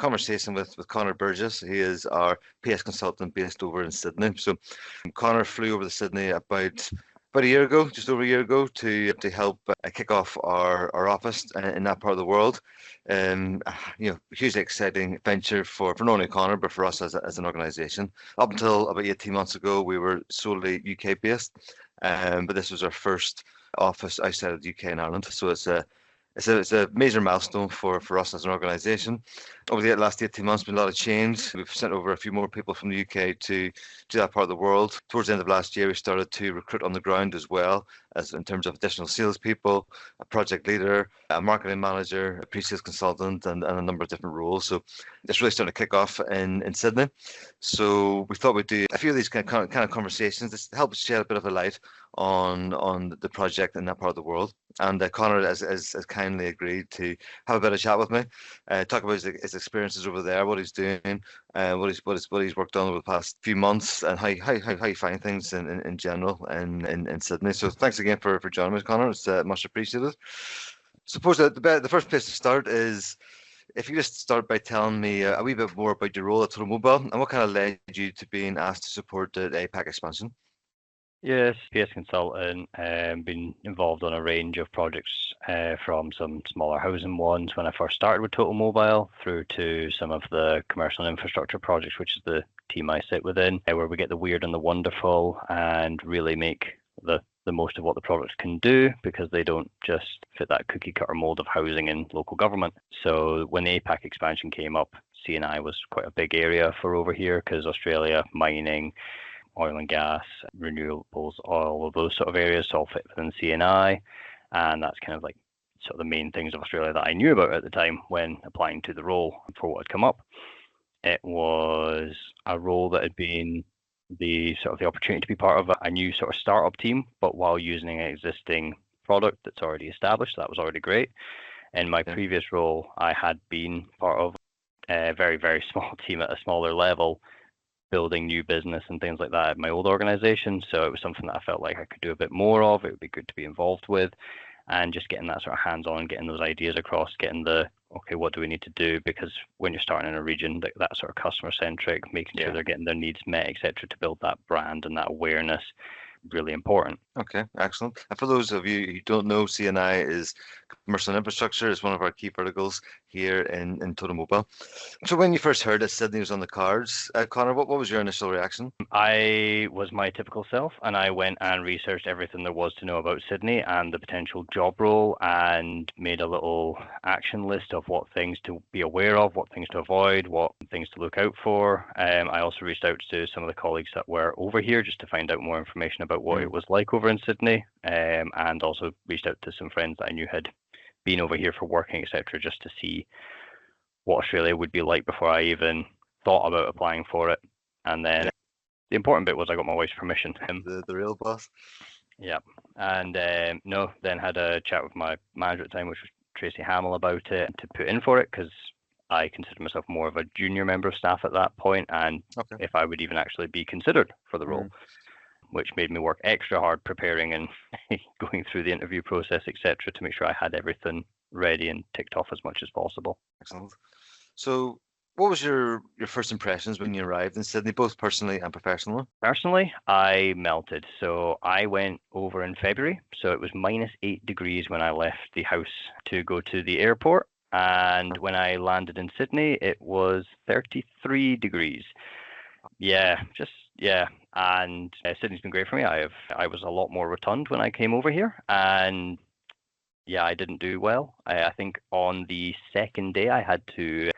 conversation with Connor Burgess. He is our PS consultant based over in Sydney. So Connor flew over to Sydney about a year ago, just over a year ago, to help kick off our office in that part of the world. Hugely exciting venture for not only Connor but for us as an organisation. Up until about 18 months ago, we were solely UK based, but this was our first office outside of the UK and Ireland. So it's a major milestone for us as an organisation. Over the last 18 months, been a lot of change. We've sent over a few more people from the UK to that part of the world. Towards the end of last year, we started to recruit on the ground as well, as in terms of additional salespeople, a project leader, a marketing manager, a pre-sales consultant, and a number of different roles. So it's really starting to kick off in Sydney. So we thought we'd do a few of these kind of conversations to help shed a bit of a light on the project in that part of the world. And Connor has kindly agreed to have a bit of chat with me, talk about his experiences over there, what he's doing, what he's worked on over the past few months, and how you find things in general in Sydney. So thanks again for joining us, Connor. It's much appreciated. Suppose that the first place to start is if you just start by telling me a wee bit more about your role at Totalmobile and what kind of led you to being asked to support the APAC expansion. Yes, PS consultant, been involved on a range of projects from some smaller housing ones when I first started with Totalmobile through to some of the commercial and infrastructure projects, which is the team I sit within, where we get the weird and the wonderful and really make the most of what the products can do, because they don't just fit that cookie cutter mold of housing and local government. So when the APAC expansion came up, C&I was quite a big area for over here, because Australia, mining, oil and gas, renewables, all of those sort of areas all fit within C&I, and that's kind of like sort of the main things of Australia that I knew about at the time when applying to the role for what had come up. It was a role that had been the opportunity to be part of a new sort of startup team, but while using an existing product that's already established. That was already great. In my previous role, I had been part of a very, very small team at a smaller level, building new business and things like that at my old organization. So it was something that I felt like I could do a bit more of. It would be good to be involved with, and just getting that sort of hands-on, getting those ideas across, getting okay, what do we need to do? Because when you're starting in a region, that sort of customer-centric, making sure they're getting their needs met, etc., to build that brand and that awareness, really important. Okay, excellent. And for those of you who don't know, C&I is commercial and infrastructure. Is one of our key verticals here in Totalmobile. So when you first heard that Sydney was on the cards, Connor, what was your initial reaction? I was my typical self, and I went and researched everything there was to know about Sydney and the potential job role, and made a little action list of what things to be aware of, what things to avoid, what things to look out for. I also reached out to some of the colleagues that were over here just to find out more information about what it was like over in Sydney, and also reached out to some friends that I knew had been over here for working, etc., just to see what Australia would be like before I even thought about applying for it. And then the important bit was I got my wife's permission. The real boss. Yeah. And then had a chat with my manager at the time, which was Tracy Hamill, about it, to put in for it, because I considered myself more of a junior member of staff at that point, and if I would even actually be considered for the role, which made me work extra hard preparing and going through the interview process, etc., to make sure I had everything ready and ticked off as much as possible. Excellent. So what was your first impressions when you arrived in Sydney, both personally and professionally? Personally, I melted. So I went over in February. So it was -8 degrees when I left the house to go to the airport. And when I landed in Sydney, it was 33 degrees. And Sydney's been great for me. I was a lot more rotund when I came over here, and I didn't do well. I think on the second day I had to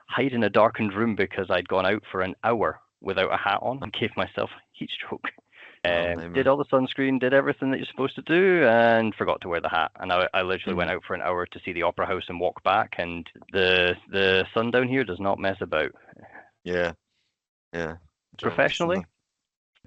hide in a darkened room because I'd gone out for an hour without a hat on and gave myself heat stroke. Did all the sunscreen, did everything that you're supposed to do, and forgot to wear the hat. And I literally went out for an hour to see the Opera House and walk back, and the sun down here does not mess about. Yeah. Professionally,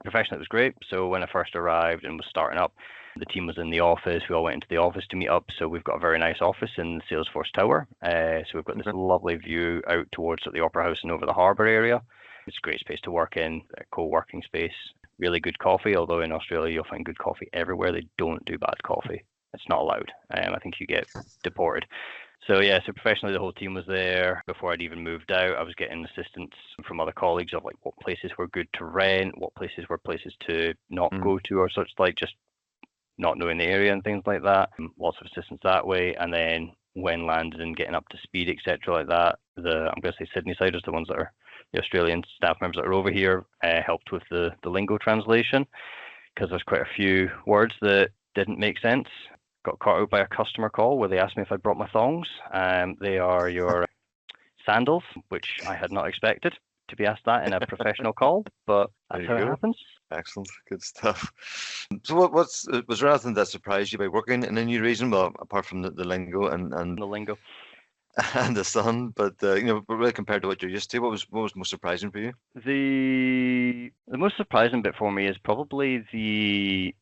it was great. So when I first arrived and was starting up, the team was in the office. We all went into the office to meet up. So we've got a very nice office in the Salesforce Tower. So we've got this lovely view out towards the Opera House and over the harbour area. It's a great space to work in, a co-working space. Really good coffee, although in Australia you'll find good coffee everywhere. They don't do bad coffee. It's not allowed. I think you get deported. So yeah, so professionally the whole team was there. Before I'd even moved out, I was getting assistance from other colleagues of like what places were good to rent, what places were places to not go to or such, like just not knowing the area and things like that. Lots of assistance that way. And then when landed and getting up to speed, etc., like that, I'm going to say Sydney siders, the ones that are the Australian staff members that are over here, helped with the lingo translation, because there's quite a few words that didn't make sense. Got caught out by a customer call where they asked me if I'd brought my thongs. They are your sandals, which I had not expected to be asked that in a professional call, but that's how it happens. Excellent, good stuff. So, was there anything that surprised you by working in a new region? Well, apart from the lingo and The lingo and the sun, but but really compared to what you're used to, what was most surprising for you? The most surprising bit for me is probably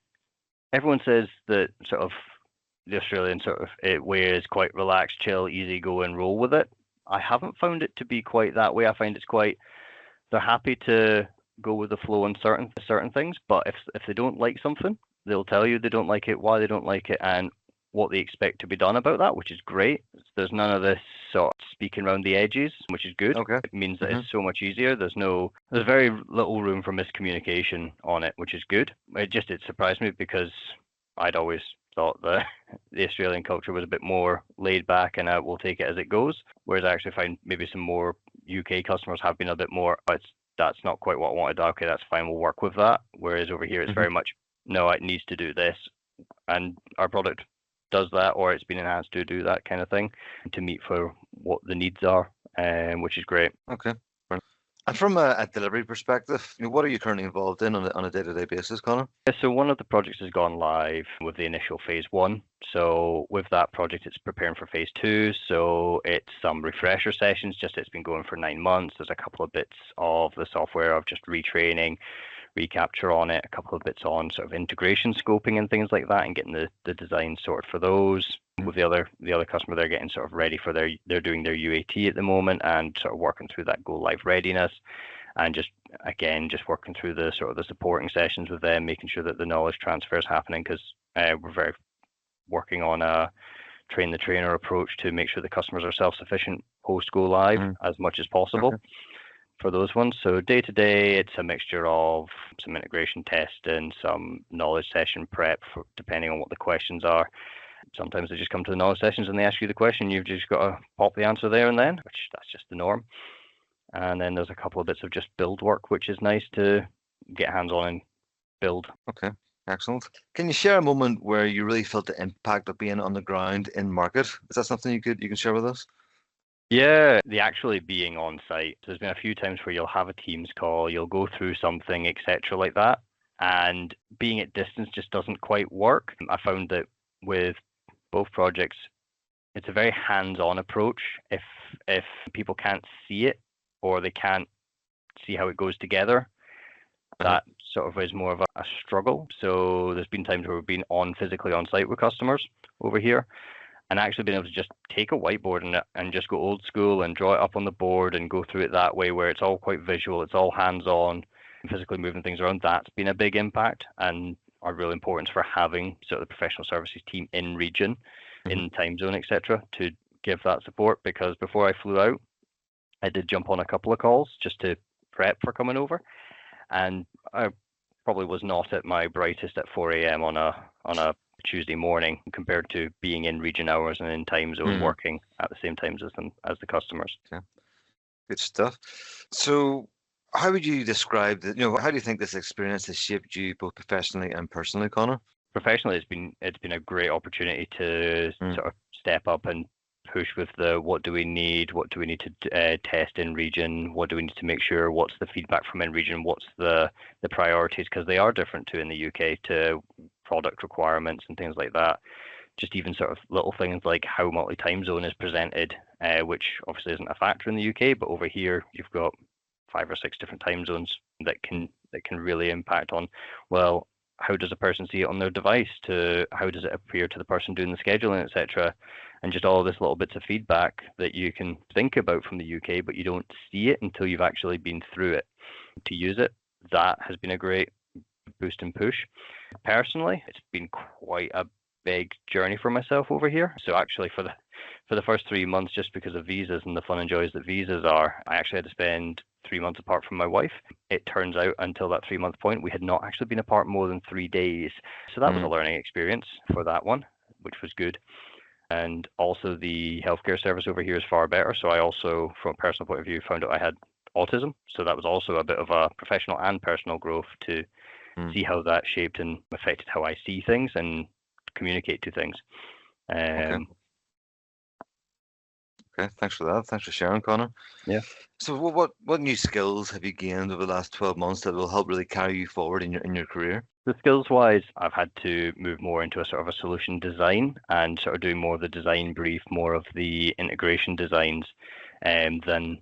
everyone says that sort of the Australian sort of way is quite relaxed, chill, easy go and roll with it. I haven't found it to be quite that way. I find they're happy to go with the flow on certain things, but if they don't like something, they'll tell you they don't like it, why they don't like it, and what they expect to be done about that, which is great. There's none of this sort of speaking around the edges, which is good. Okay. It means that it's so much easier. There's very little room for miscommunication on it, which is good. It surprised me because I'd always thought that the Australian culture was a bit more laid back and we'll take it as it goes. Whereas I actually find maybe some more UK customers have been a bit more, that's not quite what I wanted. Okay, that's fine, we'll work with that. Whereas over here, it's very much, no, it needs to do this. And our product does that, or it's been enhanced to do that kind of thing to meet for what the needs are, which is great. Okay. And from a delivery perspective, what are you currently involved in on a day-to-day basis, Connor? Yeah, so one of the projects has gone live with the initial phase 1. So with that project, it's preparing for phase 2. So it's some refresher sessions, it's been going for 9 months. There's a couple of bits of the software of just retraining, recapture on it, a couple of bits on sort of integration scoping and things like that, and getting the design sorted for those. With the other customer, they're getting sort of ready for they're doing their UAT at the moment and sort of working through that go live readiness, and just working through the sort of the supporting sessions with them, making sure that the knowledge transfer is happening, because we're very working on a train the trainer approach to make sure the customers are self-sufficient post go live as much as possible. Okay. For those ones. So day to day, it's a mixture of some integration testing, some knowledge session prep, depending on what the questions are. Sometimes they just come to the knowledge sessions and they ask you the question. You've just got to pop the answer there and then, which that's just the norm. And then there's a couple of bits of just build work, which is nice to get hands-on and build. Okay, excellent. Can you share a moment where you really felt the impact of being on the ground in market? Is that something you can share with us? Yeah, the actually being on site. There's been a few times where you'll have a Teams call, you'll go through something, etc., like that, and being at distance just doesn't quite work. I found that with both projects, it's a very hands-on approach. If people can't see it or they can't see how it goes together, that sort of is more of a struggle. So there's been times where we've been physically on site with customers over here, and actually being able to just take a whiteboard and just go old school and draw it up on the board and go through it that way, where it's all quite visual, it's all hands-on, physically moving things around. That's been a big impact and are real importance for having sort of the professional services team in region, in time zone, etc., to give that support. Because before I flew out, I did jump on a couple of calls just to prep for coming over, and I probably was not at my brightest at 4 a.m. on a Tuesday morning compared to being in region hours and in time zone working at the same times as the customers. Okay. Good stuff. So how would you describe how do you think this experience has shaped you both professionally and personally, Connor? Professionally, it's been a great opportunity to sort of step up and push with what do we need to test in region, what do we need to make sure, what's the feedback from in region, what's the priorities, because they are different to in the UK to product requirements and things like that. Just even sort of little things like how multi-time zone is presented, which obviously isn't a factor in the UK, but over here you've got 5 or 6 different time zones that can really impact on, well, how does a person see it on their device, to how does it appear to the person doing the scheduling, etc. And just all this little bits of feedback that you can think about from the UK, but you don't see it until you've actually been through it to use it. That has been a great boost and push. Personally, it's been quite a big journey for myself over here. So actually for the first 3 months, just because of visas and the fun and joys that visas are, I actually had to spend 3 months apart from my wife. It turns out until that 3 month point, we had not actually been apart more than 3 days. So that was a learning experience for that one, which was good. And also the healthcare service over here is far better. So I also, from a personal point of view, found out I had autism. So that was also a bit of a professional and personal growth to see how that shaped and affected how I see things and communicate to things. Okay, thanks for that. Thanks for sharing, Connor. Yeah. So what new skills have you gained over the last 12 months that will help really carry you forward in your career? The skills wise, I've had to move more into a sort of a solution design and sort of doing more of the design brief, more of the integration designs than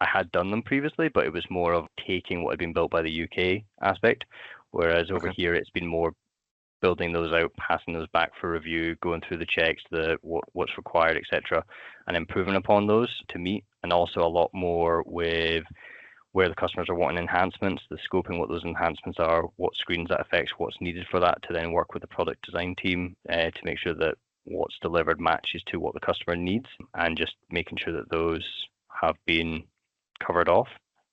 I had done them previously, but it was more of taking what had been built by the UK aspect, whereas over here it's been more building those out, passing those back for review, going through the checks, what's required, etc., and improving upon those to meet, and also a lot more with where the customers are wanting enhancements, the scoping, what those enhancements are, what screens that affects, what's needed for that, to then work with the product design team to make sure that what's delivered matches to what the customer needs, and just making sure that those have been covered off.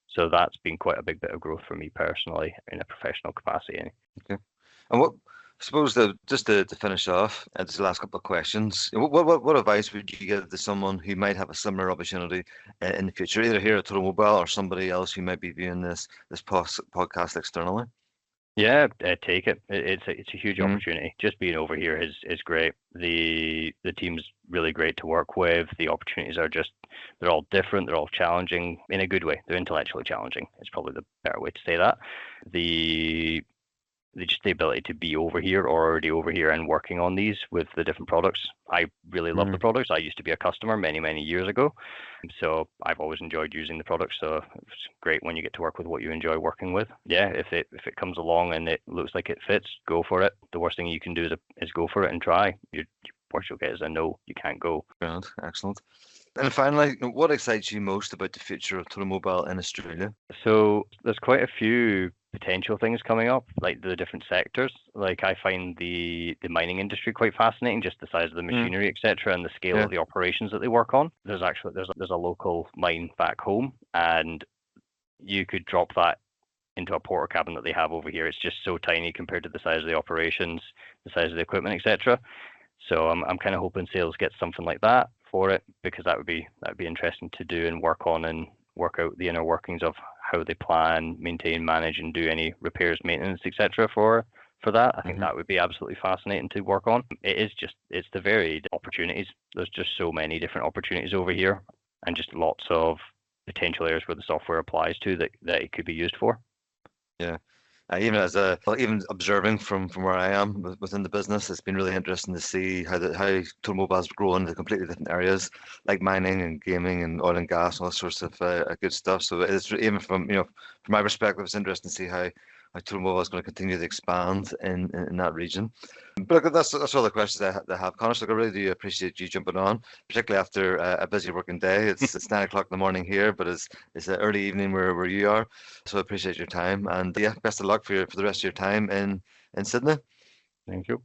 So that's been quite a big bit of growth for me personally in a professional capacity. Okay. And I suppose just to finish off, just the last couple of questions. What advice would you give to someone who might have a similar opportunity in the future, either here at Totalmobile or somebody else who might be viewing this podcast externally? Yeah, take it. It's a huge opportunity. Just being over here is great. The team's really great to work with. The opportunities are they're all different. They're all challenging in a good way. They're intellectually challenging. It's probably the better way to say that. The ability to be over here or already over here and working on these with the different products. I really love the products. I used to be a customer many years ago, so I've always enjoyed using the products. So it's great when you get to work with what you enjoy working with. Yeah, if it comes along and it looks like it fits, go for it. The worst thing you can do is go for it and try. Your worst you'll get is a no. You can't go. Brilliant, excellent. And finally, what excites you most about the future of Totalmobile in Australia? So there's quite a few potential things coming up, like the different sectors. Like I find the mining industry quite fascinating, just the size of the machinery, etc., and the scale of the operations that they work on. There's a local mine back home, and you could drop that into a porter cabin that they have over here. It's just so tiny compared to the size of the operations, the size of the equipment, etc. So I'm kind of hoping sales gets something like that for it, because that would be interesting to do and work on and work out the inner workings of how they plan, maintain, manage, and do any repairs, maintenance, etc. for that. I think that would be absolutely fascinating to work on. It's the varied opportunities. There's just so many different opportunities over here, and just lots of potential areas where the software applies to that it could be used for. Yeah. Even observing from where I am within the business, it's been really interesting to see how Totalmobile's grown into completely different areas like mining and gaming and oil and gas, all sorts of good stuff. So it's even from my perspective, it's interesting to see how Totalmobile is going to continue to expand in that region. But look, that's all the questions I have, Connor. So I really do appreciate you jumping on, particularly after a busy working day. It's 9 o'clock in the morning here, but it's an early evening where you are. So I appreciate your time, and yeah, best of luck for the rest of your time in Sydney. Thank you.